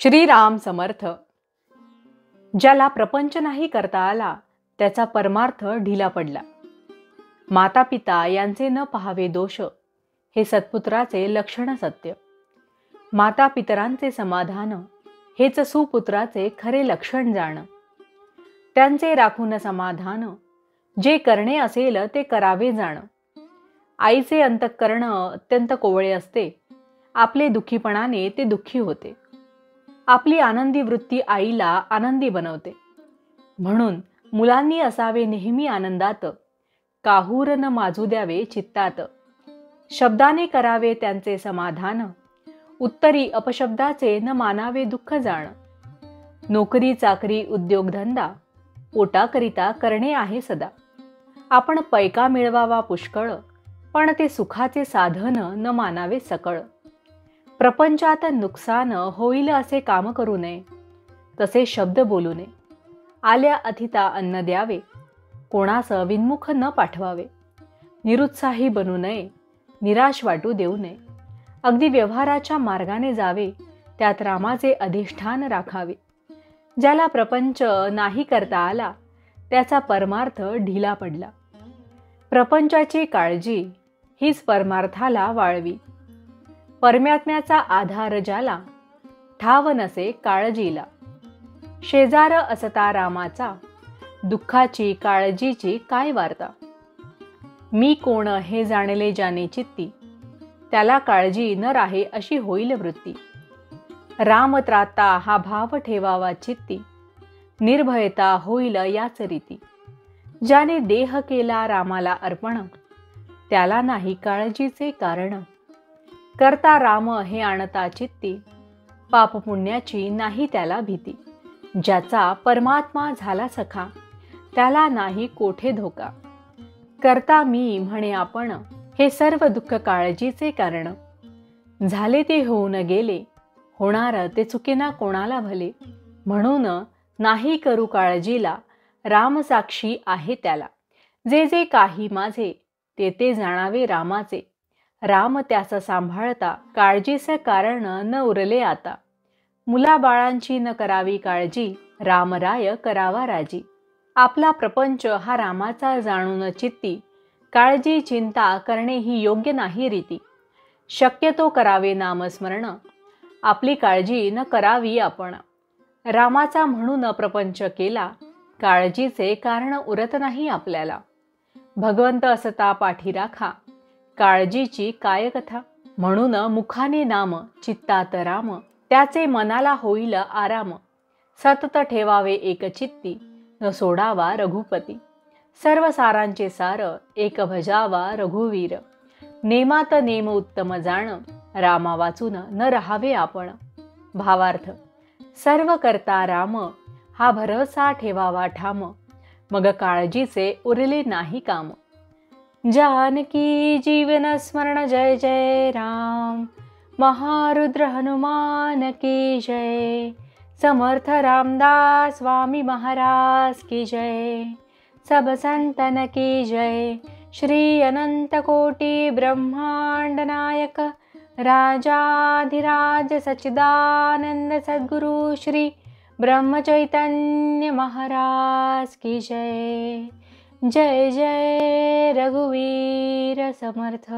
श्रीराम समर्थ. ज्याला प्रपंच नाही करता आला त्याचा परमार्थ ढिला पडला. माता पिता यांचे न पाहावे दोष, हे सत्पुत्राचे लक्षण सत्य. माता पितरांचे समाधान, हेच सुपुत्राचे खरे लक्षण जाण. त्यांचे राखून समाधान, जे करणे असेल ते करावे जाण. आईचे अंतःकरण अत्यंत कोवळे असते, आपले दुःखीपणाने ते दुःखी होते. आपली आनंदी वृत्ती आईला आनंदी बनवते. म्हणून मुलांनी असावे नेहमी आनंदात, काहूर न माजू द्यावे चित्तात. शब्दाने करावे त्यांचे समाधान, उत्तरी अपशब्दाचे न मानावे दुःख जाण. नोकरी चाकरी उद्योगधंदा पोटाकरिता करणे आहे सदा. आपण पैका मिळवावा पुष्कळ, पण ते सुखाचे साधन न मानावे सकळ. प्रपंचात नुकसान होईल असे काम करू नये, तसे शब्द बोलू नये. आल्या अतिथा अन्न द्यावे, कोणास विन्मुख न पाठवावे. निरुत्साही बनू नये, निराश वाटू देऊ नये. अगदी व्यवहाराच्या मार्गाने जावे, त्यात रामाचे अधिष्ठान राखावे. ज्याला प्रपंच नाही करता आला त्याचा परमार्थ ढिला पडला. प्रपंचाची काळजी हीच परमार्थाला वाळवी. परमात्म्याचा आधार ज्याला, ठाव नसे काळजीला. शेजार असता रामाचा, दुःखाची काळजीची काय वार्ता. मी कोण हे जाणले ज्याने चित्ती, त्याला काळजी न राहे अशी होईल वृत्ती. राम त्राता हा भाव ठेवावा चित्ती, निर्भयता होईल याच रीती. ज्याने देह केला रामाला अर्पण, त्याला नाही काळजीचे कारण. करता राम हे आणता चित्ती, पाप पुण्याची नाही त्याला भीती. ज्याचा परमात्मा झाला सखा, त्याला नाही कोठे धोका. करता मी म्हणे आपण, हे सर्व दुःख काळजीचे कारण. झाले ते होऊन गेले, होणार ते चुकेना कोणाला भले. म्हणून नाही करू काळजीला, राम साक्षी आहे त्याला. जे जे काही माझे, ते ते जाणावे रामाचे. राम त्यास सांभाळता, काळजीचे कारण न उरले आता. मुलाबाळांची न करावी काळजी, रामराय करावा राजी. आपला प्रपंच हा रामाचा जाणून चित्ती, काळजी चिंता करणे ही योग्य नाही रीती. शक्यतो करावे नामस्मरण, आपली काळजी न करावी आपण. रामाचा म्हणून प्रपंच केला, काळजीचे कारण उरत नाही आपल्याला. भगवंत असता पाठी राखा, काळजीची काय कथा. म्हणून मुखाने नाम, चित्तात राम, त्याचे मनाला होईल आराम. सतत ठेवावे एक चित्ती, न सोडावा रघुपती. सर्व सारांचे सार, एक भजावा रघुवीर. नेमात नेम उत्तम जाण, रामा वाचून न राहावे आपण. भावार्थ. सर्व करता राम, हा भरवसा ठेवावा ठाम. मग काळजीचे उरले नाही काम. जानकी जीवन स्मरण जय जय राम. महारुद्र हनुमान की जय. समर्थ रामदास स्वामी महाराज की जय. सब संतन की जय. श्री अनंत कोटि ब्रह्मांड नायक, राजाधिराज सच्चिदानंद सद्गुरु श्री ब्रह्म चैतन्य महाराज की जय. जय जय रघुवीर समर्थ.